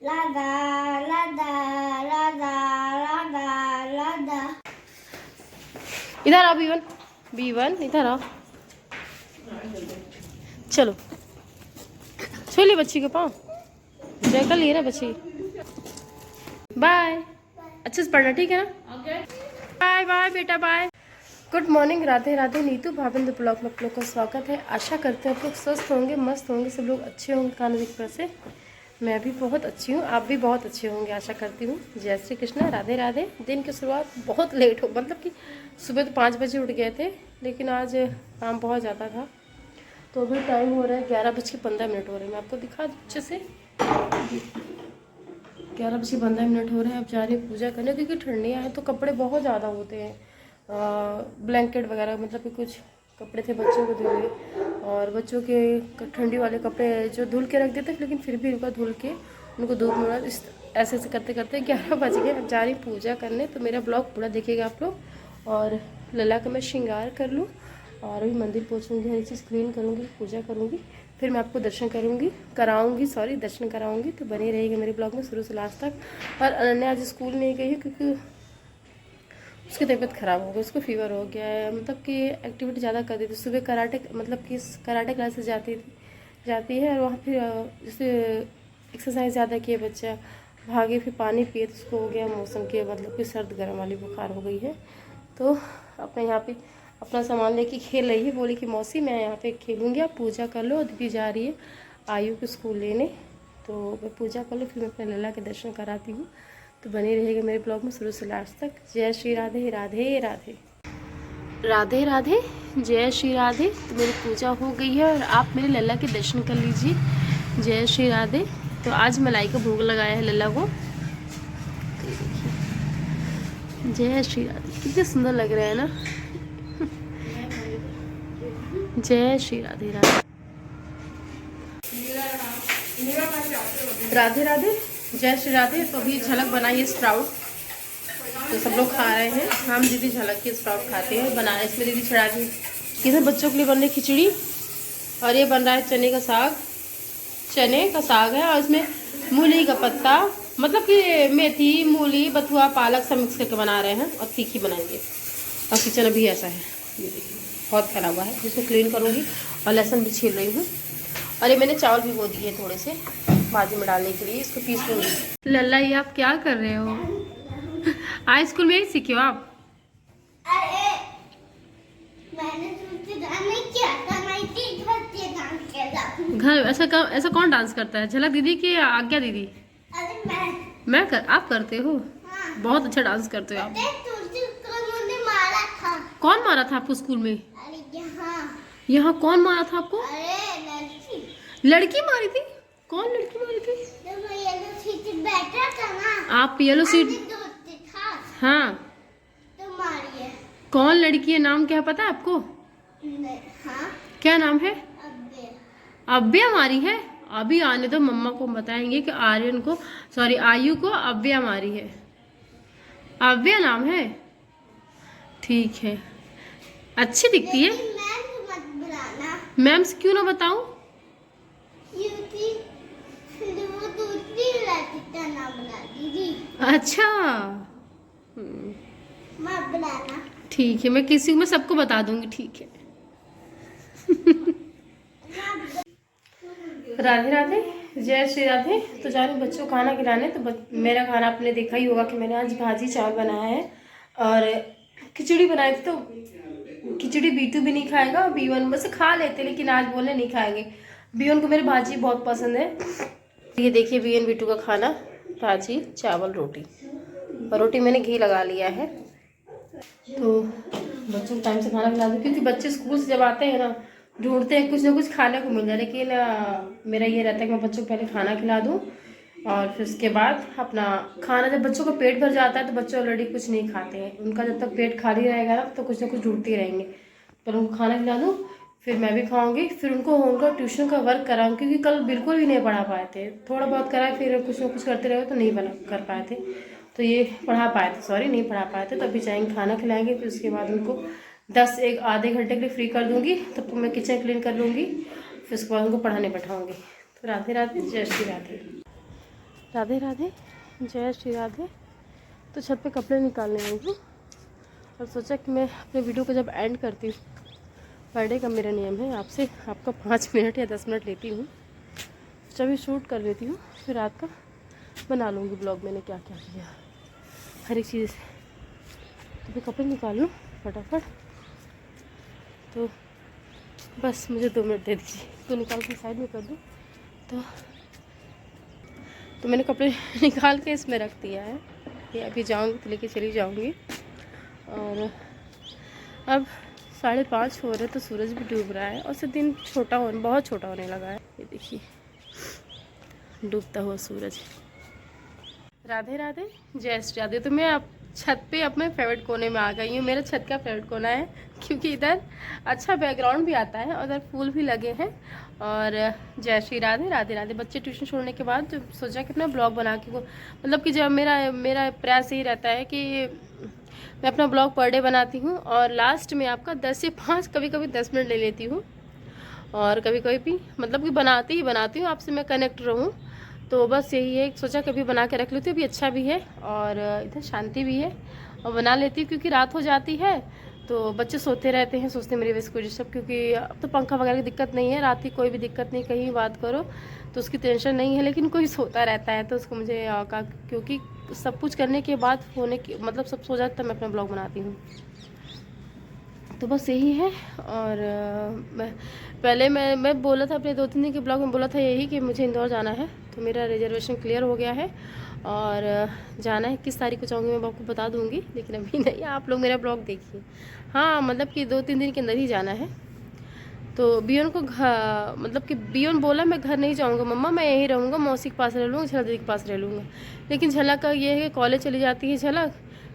राधा राधा राधा राधा राधा। इधर आओ B1 B1 इधर आओ। चलो छू ली बच्ची के पाँव, जय कर लिए ना बच्ची। बाय, अच्छे से पढ़ना ठीक है ना। बाय बाय बेटा bye. Good morning, Radhe Radhe. Neetu Bhavindra blog में आप लोग का स्वागत है। आशा करते हैं आप लोग स्वस्थ होंगे, मस्त होंगे, सब लोग अच्छे होंगे खाने की तरह से। मैं भी बहुत अच्छी हूँ, आप भी बहुत अच्छे होंगे आशा करती हूँ। जय श्री कृष्ण, राधे राधे। दिन की शुरुआत बहुत लेट हो, मतलब कि सुबह तो 5 बजे उठ गए थे, लेकिन आज काम बहुत ज़्यादा था तो अभी टाइम हो रहा है 11:15 हो रहे हैं। मैं आपको दिखा दूँ अच्छे से, 11:15 हो रहे हैं। अब जा रही हूँ पूजा करने, क्योंकि ठंडियाँ हैं तो कपड़े बहुत ज़्यादा होते हैं। ब्लैंकेट वगैरह, मतलब कि कुछ कपड़े थे बच्चों को धुले, और बच्चों के ठंडी वाले कपड़े जो धुल के रख देते, लेकिन फिर भी उनका धुल के उनको धूप में ऐसे ऐसे करते करते 11 बज गए। अब जा रही पूजा करने, तो मेरा ब्लॉग पूरा देखिएगा आप लोग। और लला का मैं श्रृंगार कर लूँ, और अभी मंदिर पहुँचूँगी, हर चीज़ क्लीन करूँगी, पूजा करूँगी, फिर मैं आपको दर्शन दर्शन कराऊँगी। तो बनी रहेगी मेरे ब्लॉग में शुरू से लास्ट तक। और अनन्या आज स्कूल नहीं गई है, क्योंकि उसकी तबीयत ख़राब हो गई, उसको फीवर हो गया है। मतलब कि एक्टिविटी ज़्यादा कर दी थी सुबह, कराटे, मतलब कि कराटे क्लासेस जाती है, और वहाँ फिर जैसे एक्सरसाइज ज़्यादा किए, बच्चा भागे, फिर पानी पिए, तो उसको हो गया मौसम के, मतलब कि सर्द गर्म वाली बुखार हो गई है। तो अपने यहाँ पे अपना सामान लेके खेल रही है, बोली कि मौसी मैं यहाँ पे खेलूँगी, आप पूजा कर लो। दीदी जा रही है आयु को स्कूल लेने, तो मैं पूजा कर लूँ, फिर मैं अपने लला के दर्शन कराती हूँ। तो बने रहेगा मेरे ब्लॉग में शुरू से लास्ट तक। जय श्री राधे राधे राधे राधे राधे, जय श्री राधे। तो मेरी पूजा हो गई है, और आप मेरे लल्ला के दर्शन कर लीजिए। जय श्री राधे। तो आज मलाई का भोग लगाया है लल्ला को, जय श्री राधे। कितने सुंदर लग रहे हैं ना। जय श्री राधे राधे राधे राधे, जय श्री राधे। तो अभी झलक बनाई है स्प्राउट, तो सब लोग खा रहे हैं। हम दीदी झलक की स्प्राउट खाते हैं, बनाए इसमें दीदी चढ़ा दी। किधर बच्चों के लिए बन रही खिचड़ी, और ये बन रहा है चने का साग। चने का साग है, और इसमें मूली का पत्ता, मतलब कि मेथी, मूली, बथुआ, पालक सब मिक्स करके बना रहे हैं, और तीखी बनाएंगे। और किचन अभी ऐसा है, ये देखिए बहुत फैला हुआ है, जिसको क्लीन करूँगी। और लहसुन भी छील रही हूँ, और ये मैंने चावल भिगो दिए थोड़े से भाजी में डालने के लिए, इसको पीस लूँगी। लल्ला ये आप क्या कर रहे हो? आज स्कूल में ही सीखे हो आप? अरे मैंने तुमसे डांस नहीं किया था, मैं इसी घर से डांस कर रहा हूँ। घर ऐसा कौन डांस करता है? झलक दीदी की या आज्ञा दीदी? अरे आप करते हो? हाँ। बहुत अच्छा डांस करते हो आप। तुझे मुझे मारा था। कौन मारा था आपको स्कूल में? अरे यहाँ कौन मारा था आपको? अरे लड़की मारी थी? कौन लड़की मारी थी? जब मैं येलो सीट पे बैठा था ना, आप येलो सीट? था हाँ, तो मारी है। कौन लड़की है, नाम क्या है पता है आपको? हाँ, क्या नाम है? अब्बे। अव्या मारी है? अभी आने दो, मम्मा को बताएंगे कि आयु को अव्या मारी है। अव्या नाम है, ठीक है। अच्छी दिखती है। मैम मत बुलाना। मैम से क्यों ना बताऊं? क्योंकि वो दूसरी लड़की का नाम बुला दीदी। अच्छा, मत बुलाना। ठीक है, मैं सबको बता दूंगी, ठीक है। राधे राधे, जय श्री राधे। तो जा रही बच्चों को खाना खिलाने। तो मेरा खाना आपने देखा ही होगा कि मैंने आज भाजी चावल बनाया है, और खिचड़ी बनाई थी। तो खिचड़ी बीटू भी नहीं खाएगा, B1 बस खा लेते, लेकिन आज बोले नहीं खाएंगे। B1 को मेरी भाजी बहुत पसंद है। ये देखिए B1 बीटू का खाना, भाजी चावल रोटी, और रोटी मैंने घी लगा लिया है। तो बच्चों को टाइम से खाना खिला दूँ, क्योंकि बच्चे स्कूल से जब आते हैं ना, ढूंढते हैं कुछ ना कुछ खाने को मिल जाए। लेकिन मेरा ये रहता है कि मैं बच्चों को पहले खाना खिला दूँ, और फिर उसके बाद अपना खाना। जब बच्चों का पेट भर जाता है तो बच्चे ऑलरेडी कुछ नहीं खाते हैं। उनका जब तक पेट खाली रहेगा ना, तो कुछ ना कुछ ढूंढते रहेंगे। पर उनको खाना खिला दूँ, फिर मैं भी खाऊंगी, फिर उनको होमवर्क और ट्यूशन का वर्क कराऊँ, क्योंकि कल बिल्कुल भी नहीं पढ़ा पाए थे। थोड़ा बहुत कराए, फिर कुछ ना कुछ करते रहे तो नहीं कर पाए थे। तो ये नहीं पढ़ा पाए थे। तो अभी जाएंगे खाना खिलाएंगे, फिर उसके बाद उनको 10 आधे घंटे के लिए फ्री कर दूंगी। तब तो मैं किचन क्लीन कर लूँगी, फिर उसके बाद उनको पढ़ाने बैठाऊँगी। तो राधे राधे, जय श्री राधे। राधे राधे, जय श्री राधे। तो छत पे कपड़े निकालने आई हूँ और सोचा कि मैं अपने वीडियो को जब एंड करती हूँ, बर्थडे का मेरा नियम है, आपसे आपका 5 मिनट या 10 मिनट लेती हूँ, जब शूट कर लेती हूँ, फिर रात का बना लूँगी ब्लॉग मैंने क्या क्या किया, हर एक चीज़। तो मैं कपड़े निकालूँ फटाफट, तो बस मुझे 2 मिनट दे दीजिए, तो निकाल के साइड में कर दूँ। तो मैंने कपड़े निकाल के इसमें रख दिया है, ये अभी जाऊँगी तो लेके चली जाऊँगी। और अब 5:30 हो रहे तो सूरज भी डूब रहा है और उससे दिन बहुत छोटा होने लगा है। ये देखिए डूबता हुआ सूरज। राधे राधे, जय श्री राधे। तो मैं अब छत पे अपने फेवरेट कोने में आ गई हूँ। मेरा छत का फेवरेट कोना है क्योंकि इधर अच्छा बैकग्राउंड भी आता है और इधर फूल भी लगे हैं। और जय श्री राधे, राधे राधे। बच्चे ट्यूशन छोड़ने के बाद जब सोचा कि अपना ब्लॉग बना के मतलब कि जब मेरा प्रयास यही रहता है कि मैं अपना ब्लॉग पर डे बनाती हूँ और लास्ट में आपका 10 से 5 कभी कभी 10 मिनट ले लेती हूँ और कभी कभी भी मतलब कि बनाती हूँ आपसे मैं कनेक्ट रहूँ। तो बस यही है, सोचा कभी बना के रख लेती हूँ, अभी अच्छा भी है और इधर शांति भी है और बना लेती हूँ क्योंकि रात हो जाती है तो बच्चे सोते रहते हैं, सोचते मेरी वजह से कुछ सब, क्योंकि अब तो पंखा वगैरह की दिक्कत नहीं है, रात की कोई भी दिक्कत नहीं, कहीं बात करो तो उसकी टेंशन नहीं है, लेकिन कोई सोता रहता है तो उसको मुझे क्योंकि सब कुछ करने के बाद होने की मतलब सब सो जाता है, मैं अपना ब्लॉग बनाती हूँ। तो बस यही है। और पहले मैं बोला था अपने 2-3 दिन के ब्लॉग में बोला था यही कि मुझे इंदौर जाना है, तो मेरा रिजर्वेशन क्लियर हो गया है और जाना है। किस तारीख को जाऊँगी मैं आपको बता दूँगी, लेकिन अभी नहीं, आप लोग मेरा ब्लॉग देखिए। हाँ मतलब कि 2-3 दिन के अंदर ही जाना है। तो बियन को मतलब कि बियन बोला मैं घर नहीं जाऊँगा मम्मा, मैं यहीं रहूँगा, मौसी के पास रह लूँगा, झलक दीदी के पास रह लूँगा। लेकिन झलक का ये है कि कॉलेज चली जाती है झलक,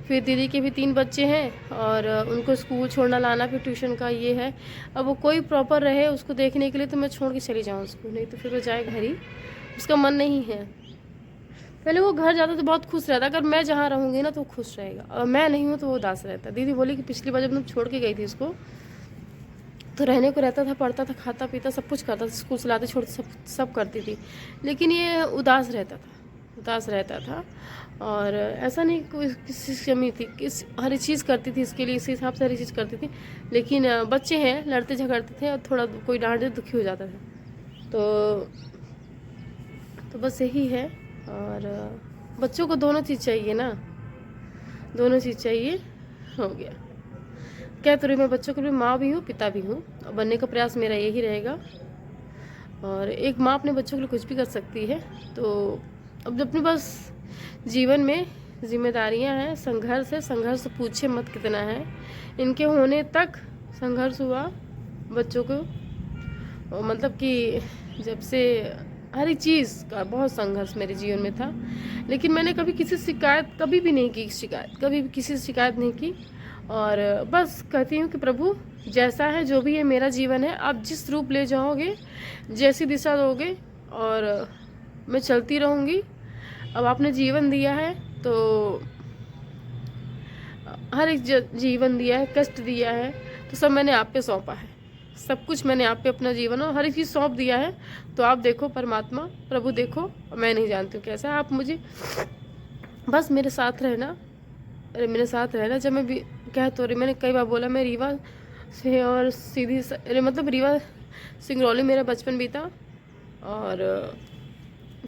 फिर दीदी के भी 3 बच्चे हैं और उनको स्कूल छोड़ना लाना, फिर ट्यूशन का ये है। अब वो कोई प्रॉपर रहे उसको देखने के लिए तो मैं छोड़ के चली जाऊँ उसको, नहीं तो फिर वो जाए घर ही, उसका मन नहीं है। पहले वो घर जाता तो बहुत खुश रहता, अगर मैं जहाँ रहूँगी ना तो वो खुश रहेगा और मैं नहीं हूँ तो वो उदास रहता। दीदी बोली कि पिछली बार जब मैं छोड़ के गई थी उसको तो रहने को रहता था, पढ़ता था, खाता पीता सब कुछ करता था, स्कूल से लाते छोड़ते सब करती थी, लेकिन ये उदास रहता था। और ऐसा नहीं कोई किसी से कमी थी, हर एक चीज़ करती थी इसके लिए, इसी हिसाब से हर एक चीज़ करती थी, लेकिन बच्चे हैं लड़ते झगड़ते थे और थोड़ा कोई डांट दे दुखी हो जाता था। तो बस यही है। और बच्चों को दोनों चीज़ चाहिए ना, दोनों चीज़ चाहिए, हो गया। क्या तो मैं बच्चों के लिए माँ भी हूँ पिता भी हूँ, और बनने का प्रयास मेरा यही रहेगा। और एक माँ अपने बच्चों के लिए कुछ भी कर सकती है। तो अब अपने पास जीवन में जिम्मेदारियाँ हैं, संघर्ष है, संघर्ष पूछे मत कितना है, इनके होने तक संघर्ष हुआ बच्चों को, और मतलब कि जब से हर एक चीज़ का बहुत संघर्ष मेरे जीवन में था, लेकिन मैंने कभी किसी शिकायत कभी भी नहीं की, कभी भी किसी से शिकायत नहीं की। और बस कहती हूँ कि प्रभु जैसा है जो भी है मेरा जीवन है, आप जिस रूप ले जाओगे, जैसी दिशा दोगे, और मैं चलती रहूँगी। अब आपने जीवन दिया है तो हर एक जीवन दिया है, कष्ट दिया है, तो सब मैंने आप पे सौंपा है, सब कुछ मैंने आप पे अपना जीवन और हर एक चीज़ सौंप दिया है। तो आप देखो परमात्मा, प्रभु देखो, मैं नहीं जानती हूँ कैसा, आप मुझे बस मेरे साथ रहना, जब मैं भी क्या तो मैंने कई बार बोला, मैं रीवा से और सीधी मतलब रीवा सिंगरौली मेरा बचपन बीता, और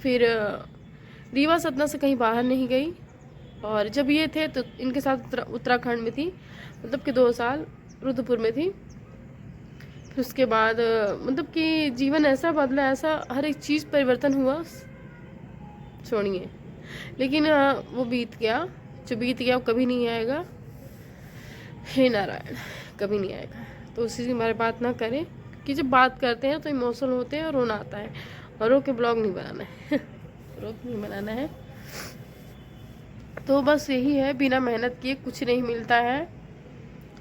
फिर रीवा सतना से कहीं बाहर नहीं गई। और जब ये थे तो इनके साथ उत्तराखंड में थी, मतलब कि 2 साल रुद्रपुर में थी। फिर उसके बाद मतलब कि जीवन ऐसा बदला, ऐसा हर एक चीज़ परिवर्तन हुआ, छोड़िए, लेकिन वो बीत गया, जो बीत गया वो कभी नहीं आएगा, हे नारायण, कभी नहीं आएगा। तो उसी से हमारे बात ना करें, कि जब बात करते हैं तो इमोशनल होते हैं और रोना आता है, और रो के ब्लॉग नहीं बनाना है रो के नहीं बनाना है। तो बस यही है, बिना मेहनत किए कुछ नहीं मिलता है,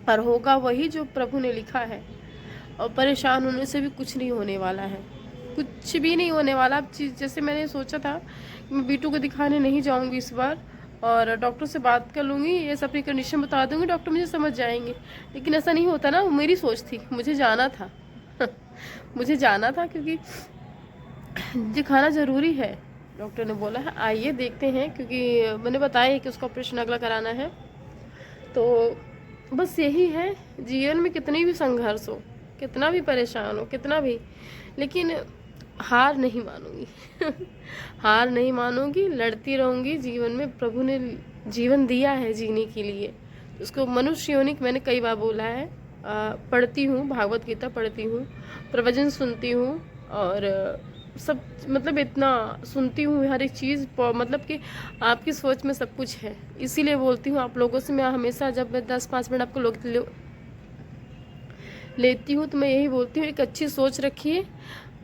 और होगा वही जो प्रभु ने लिखा है, और परेशान होने से भी कुछ नहीं होने वाला है, कुछ भी नहीं होने वाला। अब चीज़ जैसे मैंने सोचा था कि मैं बीटू को दिखाने नहीं जाऊंगी इस बार, और डॉक्टर से बात कर लूँगी, ये सब अपनी कंडीशन बता दूँगी, डॉक्टर मुझे समझ जाएंगे, लेकिन ऐसा नहीं होता ना। मेरी सोच थी, मुझे जाना था मुझे जाना था, क्योंकि दिखाना ज़रूरी है, डॉक्टर ने बोला है आइए देखते हैं, क्योंकि मैंने बताया है कि उसका ऑपरेशन अगला कराना है। तो बस यही है, जीवन में कितनी भी संघर्ष हो, कितना भी परेशान हो, कितना भी, लेकिन हार नहीं मानूंगी हार नहीं मानूंगी, लड़ती रहूंगी। जीवन में प्रभु ने जीवन दिया है जीने के लिए, उसको मनुष्य योनि मैंने कई बार बोला है। पढ़ती हूँ, भागवत गीता पढ़ती हूँ, प्रवचन सुनती हूँ, और सब मतलब इतना सुनती हूँ हर एक चीज़, मतलब कि आपकी सोच में सब कुछ है। इसीलिए बोलती हूँ आप लोगों से, मैं हमेशा जब मैं 10-5 मिनट आपको लेती हूँ तो मैं यही बोलती हूँ, एक अच्छी सोच रखिए,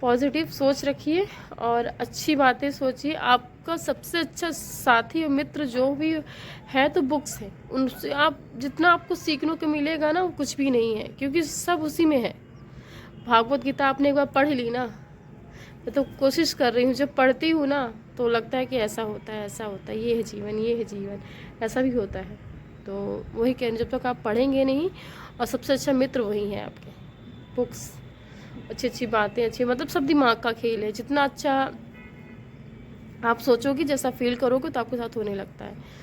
पॉजिटिव सोच रखिए और अच्छी बातें सोचिए। आपका सबसे अच्छा साथी और मित्र जो भी है तो बुक्स है, उनसे आप जितना आपको सीखने को मिलेगा ना वो कुछ भी नहीं है, क्योंकि सब उसी में है। भागवत गीता आपने एक बार पढ़ ली ना, मैं तो कोशिश कर रही हूँ, जब पढ़ती हूँ ना तो लगता है कि ऐसा होता है, ऐसा होता है, ये है जीवन, ये है जीवन, ऐसा भी होता है। तो वही कह रही, जब तक आप पढ़ेंगे नहीं, और सबसे अच्छा मित्र वही है आपके, बुक्स, अच्छी अच्छी बातें, अच्छी मतलब सब दिमाग का खेल है। जितना अच्छा आप सोचोगे, जैसा फील करोगे तो आपके साथ होने लगता है।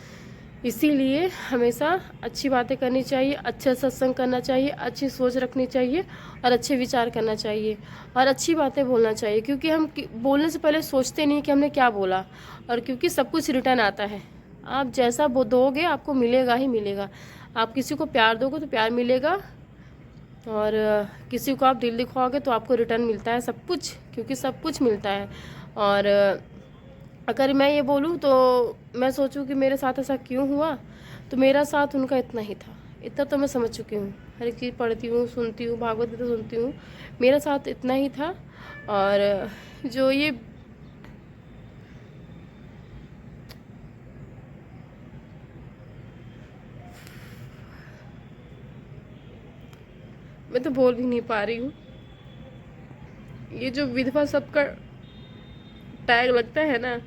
इसीलिए हमेशा अच्छी बातें करनी चाहिए, अच्छा सत्संग करना चाहिए, अच्छी सोच रखनी चाहिए और अच्छे विचार करना चाहिए और अच्छी बातें बोलना चाहिए, क्योंकि हम बोलने से पहले सोचते नहीं कि हमने क्या बोला, और क्योंकि सब कुछ रिटर्न आता है। आप जैसा दोगे आपको मिलेगा ही मिलेगा। आप किसी को प्यार दोगे तो प्यार मिलेगा, और किसी को आप दिल दिखाओगे तो आपको रिटर्न मिलता है सब कुछ, क्योंकि सब कुछ मिलता है। और अगर मैं ये बोलूँ तो मैं सोचूं कि मेरे साथ ऐसा क्यों हुआ, तो मेरा साथ उनका इतना ही था, इतना तो मैं समझ चुकी हूँ। हर एक चीज़ पढ़ती हूँ, सुनती हूँ, भागवत गीता सुनती हूँ, मेरा साथ इतना ही था। और जो ये मैं तो बोल भी नहीं पा रही हूँ, ये जो विधवा सबका टैग लगता है ना,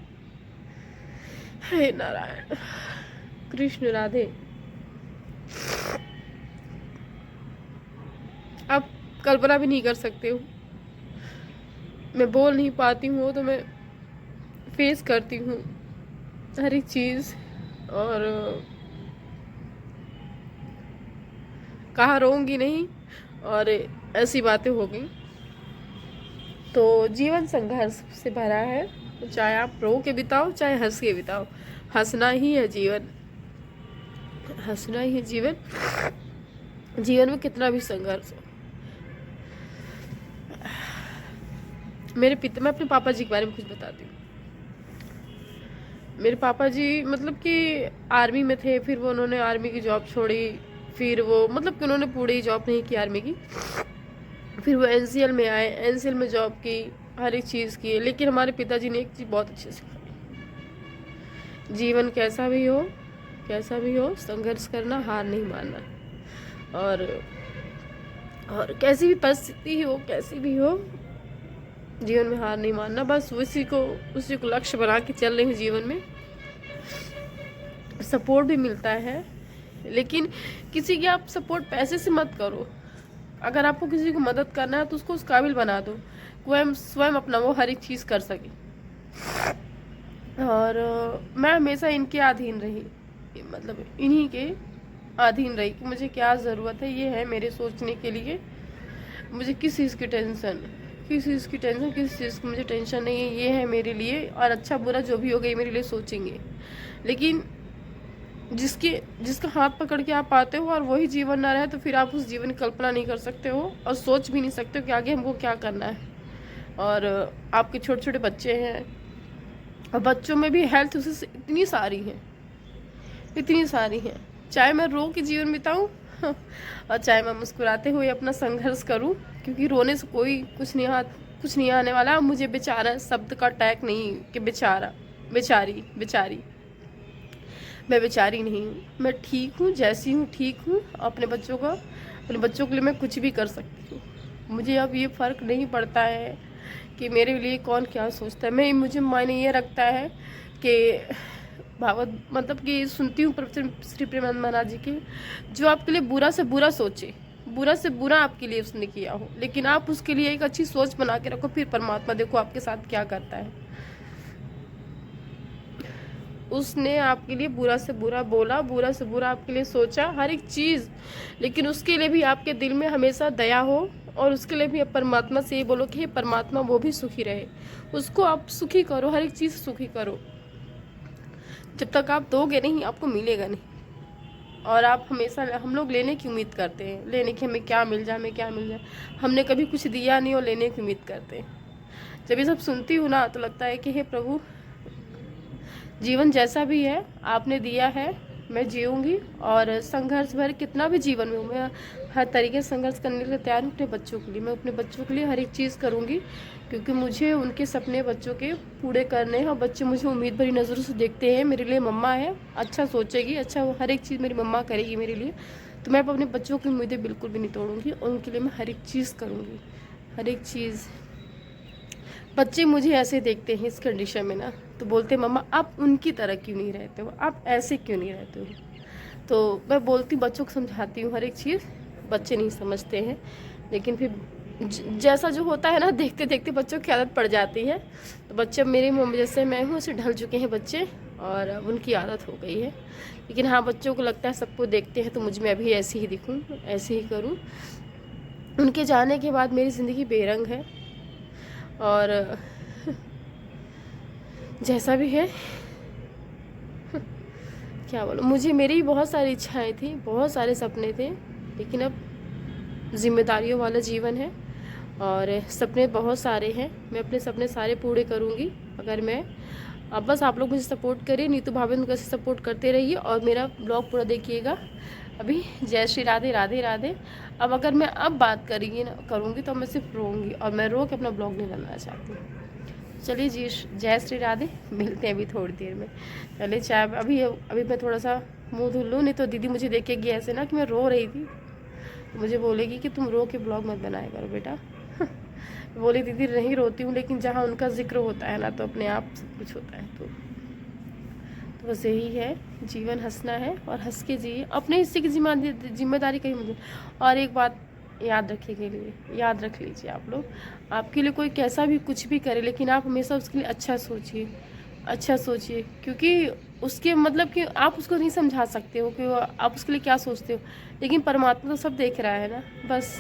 हे नारायण कृष्ण राधे, आप कल्पना भी नहीं कर सकते हो। मैं बोल नहीं पाती हूँ तो मैं फेस करती हूँ हर एक चीज़, और कहाँ रोऊंगी नहीं, और ऐसी बातें हो गई। तो जीवन संघर्ष से भरा है, तो चाहे आप रो के बिताओ चाहे हंस के बिताओ, हंसना ही है जीवन, हंसना ही है जीवन। जीवन में कितना भी संघर्ष हो। मैं अपने पापा जी के बारे में कुछ बताती हूँ। मेरे पापा जी मतलब कि आर्मी में थे, फिर वो उन्होंने आर्मी की जॉब छोड़ी, फिर वो मतलब कि उन्होंने पूरी जॉब नहीं की आर्मी की, फिर वो एनसीएल में आए, एनसीएल में जॉब की, हर एक चीज़ की। लेकिन हमारे पिताजी ने एक चीज़ बहुत अच्छी सिखाई, जीवन कैसा भी हो संघर्ष करना, हार नहीं मानना, और कैसी भी परिस्थिति हो, कैसी भी हो, जीवन में हार नहीं मानना। बस उसी को लक्ष्य बना के चल रही हूँ जीवन में। सपोर्ट भी मिलता है, लेकिन किसी की आप सपोर्ट पैसे से मत करो। अगर आपको किसी को मदद करना है तो उसको उस काबिल बना दो, स्वयं अपना वो हर एक चीज़ कर सके। और मैं हमेशा इनके अधीन रही, मतलब इन्हीं के अधीन रही कि मुझे क्या ज़रूरत है, ये है मेरे सोचने के लिए। मुझे किस चीज़ की टेंशन, किस चीज़ की मुझे टेंशन नहीं है, ये है मेरे लिए, और अच्छा बुरा जो भी होगा ये मेरे लिए सोचेंगे। लेकिन जिसका हाथ पकड़ के आप आते हो और वही जीवन ना रहे, तो फिर आप उस जीवन की कल्पना नहीं कर सकते हो और सोच भी नहीं सकते हो कि आगे हमको क्या करना है। और आपके छोटे छोटे बच्चे हैं, और बच्चों में भी हेल्थ इश्यूज इतनी सारी हैं, चाहे मैं रो के जीवन बिताऊं और चाहे मैं मुस्कुराते हुए अपना संघर्ष करूं, क्योंकि रोने से कुछ नहीं आने वाला। मुझे बेचारा शब्द का टैग नहीं कि बेचारी, मैं बेचारी नहीं हूँ, मैं ठीक हूँ, जैसी हूँ ठीक हूँ। अपने बच्चों के लिए मैं कुछ भी कर सकती हूँ। मुझे अब ये फ़र्क नहीं पड़ता है कि मेरे लिए कौन क्या सोचता है। मुझे मायने ये रखता है कि भागवत मतलब कि सुनती हूँ प्रवचन श्री प्रेमानंद महाराज जी के, जो आपके लिए बुरा से बुरा सोचे, बुरा से बुरा आपके लिए उसने किया हो, लेकिन आप उसके लिए एक अच्छी सोच बना के रखो, फिर परमात्मा देखो आपके साथ क्या करता है। उसने आपके लिए बुरा से बुरा बोला, बुरा से बुरा आपके लिए सोचा, हर एक चीज़, लेकिन उसके लिए भी आपके दिल में हमेशा दया हो और उसके लिए भी आप परमात्मा से ये बोलो कि हे परमात्मा वो भी सुखी रहे, उसको आप सुखी करो, हर एक चीज़ सुखी करो। जब तक आप दोगे नहीं आपको मिलेगा नहीं। और आप हमेशा, हम लोग लेने की उम्मीद करते हैं, लेने की, हमें क्या मिल जाए, हमें क्या मिल जाए। हमने कभी कुछ दिया नहीं और लेने की उम्मीद करते हैं। जब ये सब सुनती हूँ ना तो लगता है कि हे प्रभु, जीवन जैसा भी है आपने दिया है, मैं जीऊँगी। और संघर्ष भर कितना भी जीवन में हूँ, मैं हर तरीके से संघर्ष करने के लिए तैयार हूँ अपने बच्चों के लिए। मैं अपने बच्चों के लिए हर एक चीज़ करूँगी, क्योंकि मुझे उनके सपने बच्चों के पूरे करने हैं। और बच्चे मुझे उम्मीद भरी नज़रों से देखते हैं, मेरे लिए मम्मा है, अच्छा सोचेगी, अच्छा हर एक चीज़ मेरी मम्मा करेगी मेरे लिए। तो मैं अपने बच्चों की उम्मीदें बिल्कुल भी नहीं तोड़ूंगी और उनके लिए मैं हर एक चीज़ करूँगी, हर एक चीज़। बच्चे मुझे ऐसे देखते हैं इस कंडीशन में ना, तो बोलते हैं मम्मा आप उनकी तरह क्यों नहीं रहते हो, आप ऐसे क्यों नहीं रहते हो। तो मैं बोलती, बच्चों को समझाती हूँ हर एक चीज़, बच्चे नहीं समझते हैं। लेकिन फिर जैसा जो होता है ना, देखते देखते बच्चों की आदत पड़ जाती है। तो बच्चे अब मेरी मम्मी जैसे मैं हूँ ऐसे ढल चुके हैं बच्चे, और अब उनकी आदत हो गई है। लेकिन हाँ, बच्चों को लगता है सबको देखते हैं तो मुझ में अभी ऐसे ही दिखूँ, ऐसे ही करूँ। उनके जाने के बाद मेरी ज़िंदगी बेरंग है। और जैसा भी है, क्या बोलूं, मुझे मेरी बहुत सारी इच्छाएं थी, बहुत सारे सपने थे, लेकिन अब जिम्मेदारियों वाला जीवन है और सपने बहुत सारे हैं। मैं अपने सपने सारे पूरे करूंगी अगर मैं, अब बस आप लोग मुझे सपोर्ट करिए, नीतू भाभी उनको कैसे सपोर्ट करते रहिए और मेरा ब्लॉग पूरा देखिएगा। अभी जय श्री राधे, राधे राधे। अब अगर मैं अब बात करूँगी तो मैं सिर्फ रोऊंगी, और मैं रो के अपना ब्लॉग नहीं बनाना चाहती। चलिए जी, जय श्री राधे, मिलते हैं अभी थोड़ी देर में। चलिए चाय, अभी मैं थोड़ा सा मुंह धुल लूँ, नहीं तो दीदी मुझे देखेगी ऐसे ना कि मैं रो रही थी, तो मुझे बोलेगी कि तुम रो के ब्लॉग मत बनाया करो बेटा। बोली दीदी नहीं रोती हूँ, लेकिन जहाँ उनका जिक्र होता है ना तो अपने आप सब कुछ होता है। तो बस यही है, जीवन हंसना है और हंस के जिए, अपने हिस्से की जिम्मेदारी कहीं मुझे। और एक बात याद रख लीजिए आप लोग, आपके लिए कोई कैसा भी कुछ भी करे, लेकिन आप हमेशा उसके लिए अच्छा सोचिए, अच्छा सोचिए। क्योंकि उसके मतलब कि आप उसको नहीं समझा सकते हो कि आप उसके लिए क्या सोचते हो, लेकिन परमात्मा तो सब देख रहा है ना। बस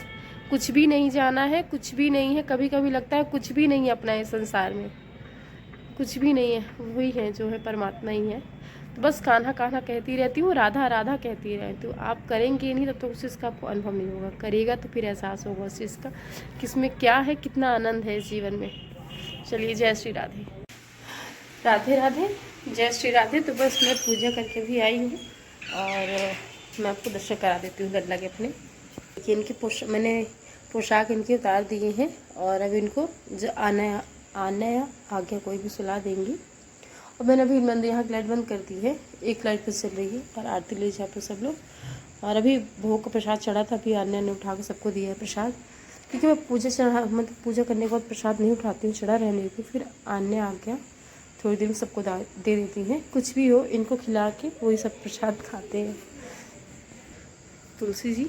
कुछ भी नहीं जाना है, कुछ भी नहीं है। कभी कभी लगता है कुछ भी नहीं है अपना इस संसार में, कुछ भी नहीं है, वही है जो है, परमात्मा ही है। तो बस कान्हा कान्हा कहती रहती हूँ, राधा राधा कहती रहती हूँ। आप करेंगे नहीं तब तक उस चीज़ का आपको अनुभव नहीं होगा, करेगा तो फिर एहसास होगा उस चीज़ का, किसमें क्या है, कितना आनंद है इस जीवन में। चलिए जय श्री राधे, राधे राधे, जय श्री राधे। तो बस मैं पूजा करके भी आई हूँ और मैं आपको दर्शन करा देती हूँ गल्ला के अपने। देखिए इनके मैंने पोशाक इनके उतार दिए हैं और अब इनको जो आना आज्ञा कोई भी सुला देंगी। और मैंने अभी मंदिर यहाँ की लाइट बंद कर दी है, एक लाइट पर चल रही है और आरती ले जाए पे सब लोग। और अभी भोग का प्रसाद चढ़ा था, अभी आन्या ने उठा के सबको दिया है प्रसाद, क्योंकि मैं मतलब पूजा करने के बाद प्रसाद नहीं उठाती हूँ, चढ़ा रहने देती हूँ। फिर आन्या आज्ञा थोड़ी देर में सबको दे देती हैं, कुछ भी हो इनको खिला के वही सब प्रसाद खाते हैं। तुलसी जी,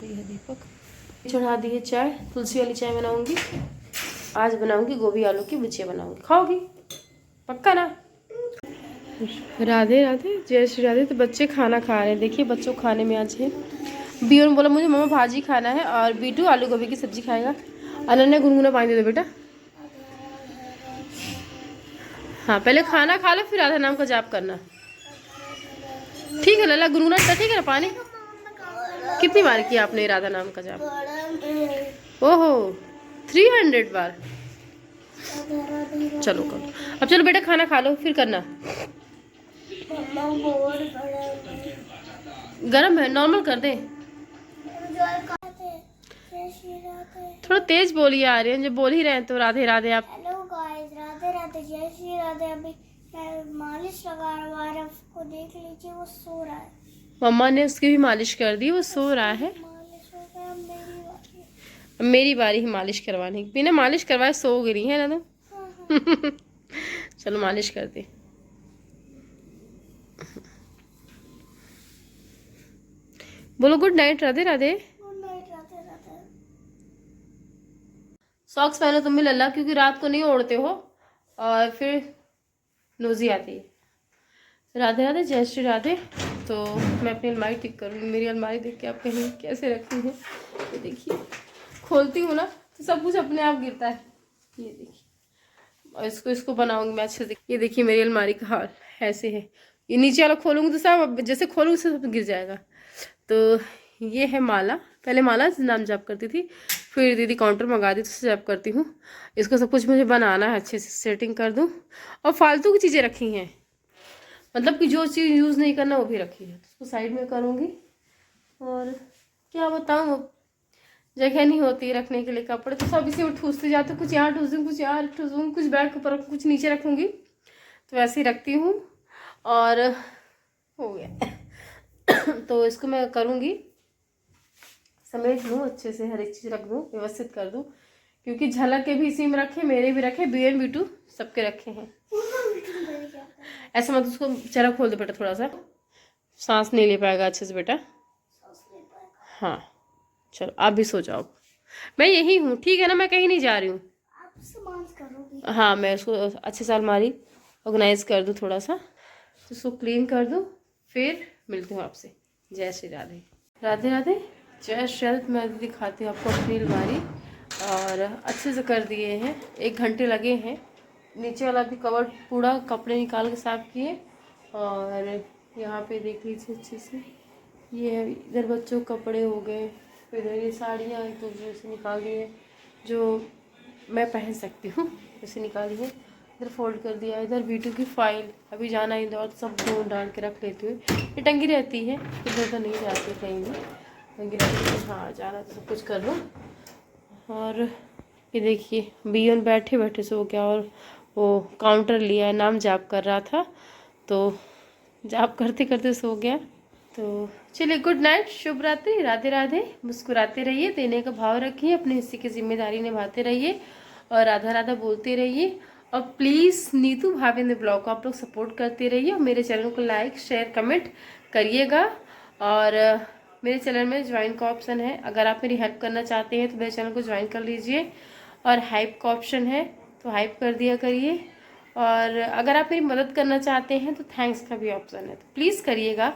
ये दीपक चढ़ा दिए, चाय तुलसी वाली चाय बनाऊंगी आज, बनाऊंगी गोभी आलू की भुजिया बनाऊंगी, खाओगी पक्का ना। राधे राधे, जय श्री राधे। तो बच्चे खाना खा रहे हैं, देखिए बच्चों खाने में आज है, बीओ ने बोला मुझे मम्मा भाजी खाना है और बीटू आलू गोभी की सब्जी खाएगा। अनन्या गुनगुना पानी दे दो बेटा। हाँ पहले खाना खा लो फिर राधा नाम का जाप करना, ठीक है लला, गुनगुना ठीक है ना पानी। कितनी बार किया आपने राधा नाम का जाप? ओहो 300 बार। चलो करो, अब चलो बेटा खाना खा लो फिर करना। गरम है, नॉर्मल कर दे, थोड़ा तेज बोलिए आर्यन, जब बोल ही रहे हैं तो राधे राधे आप। हेलो गाइस, राधे राधे, जय श्री राधे। अभी मैं मालिश लगा रहा हूँ, उसको देख लीजिए, वो सो रहा है। मम्मा ने उसकी भी मालिश कर दी, वो सो रहा है। मालिश हो गया, मेरी बारी ही मालिश करवाने की, बिना मालिश करवाए सो गई है ना तुम। चलो मालिश कर दे। बोलो good night Radhe Radhe. Good night Radhe Radhe. Socks पहनो तुम भी लल्ला, क्योंकि रात को नहीं ओढ़ते हो और फिर नोजी आती है। राधे राधे, जय श्री राधे। तो मैं अपनी अलमारी ठीक करूँगी। मेरी अलमारी देख के आप कहीं कैसे रखी है, ये देखिए। खोलती हूँ ना तो सब कुछ अपने आप गिरता है, ये देखिए। और इसको बनाऊंगी मैं अच्छे से। ये देखिए मेरी अलमारी का हाल ऐसे है। ये नीचे वाला खोलूंगी तो सब, जैसे खोलूंगी सब गिर जाएगा। तो ये है माला। पहले माला से नाम जाप करती थी, फिर दीदी काउंटर मंगा दी तो उससे जाप करती हूँ। इसको सब कुछ मुझे बनाना है, अच्छे से सेटिंग कर दूँ। और फालतू की चीज़ें रखी हैं, मतलब कि जो चीज़ यूज़ नहीं करना वो भी रखी है, उसको साइड में करूँगी। और क्या बताऊँ, जगह नहीं होती रखने के लिए कपड़े, तो सब इसी में ठूसते जाते, कुछ यहाँ ठूस दूँ, कुछ यहाँ ठूस दूँ, कुछ बैग के ऊपर रखूँ, कुछ नीचे रखूँगी। तो वैसे ही रखती हूँ और हो गया। तो इसको मैं करूँगी, समेट लूँ अच्छे से, हर एक चीज़ रख दूँ, व्यवस्थित कर दूँ। क्योंकि झलक के भी इसी में रखे, मेरे भी रखे, B1 B2 सबके रखे हैं। ऐसे मत उसको, चला खोल दो बेटा, थोड़ा सा सांस नहीं ले पाएगा अच्छे से बेटा। हाँ चलो आप भी सो जाओ, मैं यही हूँ, ठीक है ना, मैं कहीं नहीं जा रही हूँ। आप सामान करोगी? हाँ मैं उसको अच्छे से अलमारी ऑर्गेनाइज कर दूँ थोड़ा सा, तो उसको क्लीन कर दूँ, फिर मिलती हूँ आपसे। जय श्री राधे। राधे राधे, जय श्री राधे। मैं दिखाती हूँ आपको अपनी अलमारी, और अच्छे से कर दिए हैं, 1 घंटे लगे हैं। नीचे वाला भी कवर पूरा कपड़े निकाल के साफ किए। और यहाँ पे देख लीजिए अच्छे से, ये इधर बच्चों के कपड़े हो गए, फिर इधर ये साड़ियाँ एक दूसरे से निकाल दी है जो मैं पहन सकती हूँ, इसे निकाली है। इधर फोल्ड कर दिया, इधर B2 की फाइल, अभी जाना है इंदौर, सब ढूंढ डाल के रख लेती हूँ। ये टंगी रहती है, इधर उधर नहीं जाती कहीं भी, टंगी रहती है। हाँ जाना तो सब कुछ कर लूँ। और ये देखिए B1 बैठे बैठे सो गया, और वो काउंटर लिया है, नाम जाप कर रहा था, तो जाप करते करते सो गया। तो चलिए गुड नाइट, शुभ रात्रि, राधे राधे। मुस्कुराते रहिए, देने का भाव रखिए, अपने हिस्से की जिम्मेदारी निभाते रहिए, और राधा राधा बोलते रहिए। और प्लीज़ नीतू भावेंद्र ब्लॉग को आप लोग सपोर्ट करते रहिए, और मेरे चैनल को लाइक शेयर कमेंट करिएगा। और मेरे चैनल में ज्वाइन का ऑप्शन है, अगर आप मेरी हेल्प करना चाहते हैं तो मेरे चैनल को ज्वाइन कर लीजिए। और हाइप का ऑप्शन है तो हाइप कर दिया करिए। और अगर आप मेरी मदद करना चाहते हैं तो थैंक्स का भी ऑप्शन है, तो प्लीज़ करिएगा,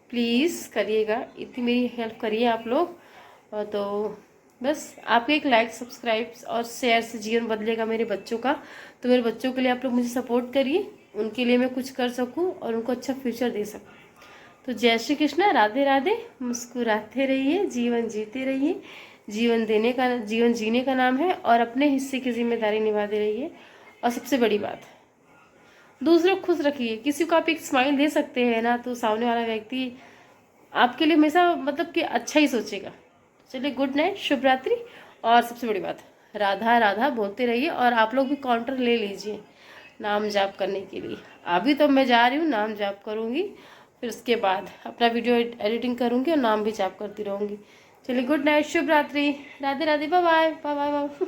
प्लीज़ करिएगा, इतनी मेरी हेल्प करिए आप लोग। और तो बस आपके एक लाइक सब्सक्राइब और शेयर से जीवन बदलेगा मेरे बच्चों का। तो मेरे बच्चों के लिए आप लोग मुझे सपोर्ट करिए, उनके लिए मैं कुछ कर सकूं और उनको अच्छा फ्यूचर दे सकूं। तो जय श्री कृष्णा, राधे राधे। मुस्कुराते रहिए, जीवन जीते रहिए, जीवन जीने का नाम है, और अपने हिस्से की जिम्मेदारी निभाते रहिए। और सबसे बड़ी बात, दूसरों को खुश रखिए। किसी को आप एक स्माइल दे सकते हैं ना, तो सामने वाला व्यक्ति आपके लिए हमेशा मतलब कि अच्छा ही सोचेगा। चलिए गुड नाइट, शुभ रात्रि। और सबसे बड़ी बात, राधा राधा बोलते रहिए, और आप लोग भी काउंटर ले लीजिए नाम जाप करने के लिए। अभी तो मैं जा रही हूँ, नाम जाप करूँगी, फिर उसके बाद अपना वीडियो एडिटिंग करूँगी और नाम भी जाप करती रहूँगी। चलिए गुड नाइट, शुभ रात्रि, Radhe Radhe, bye bye, bye bye, bye.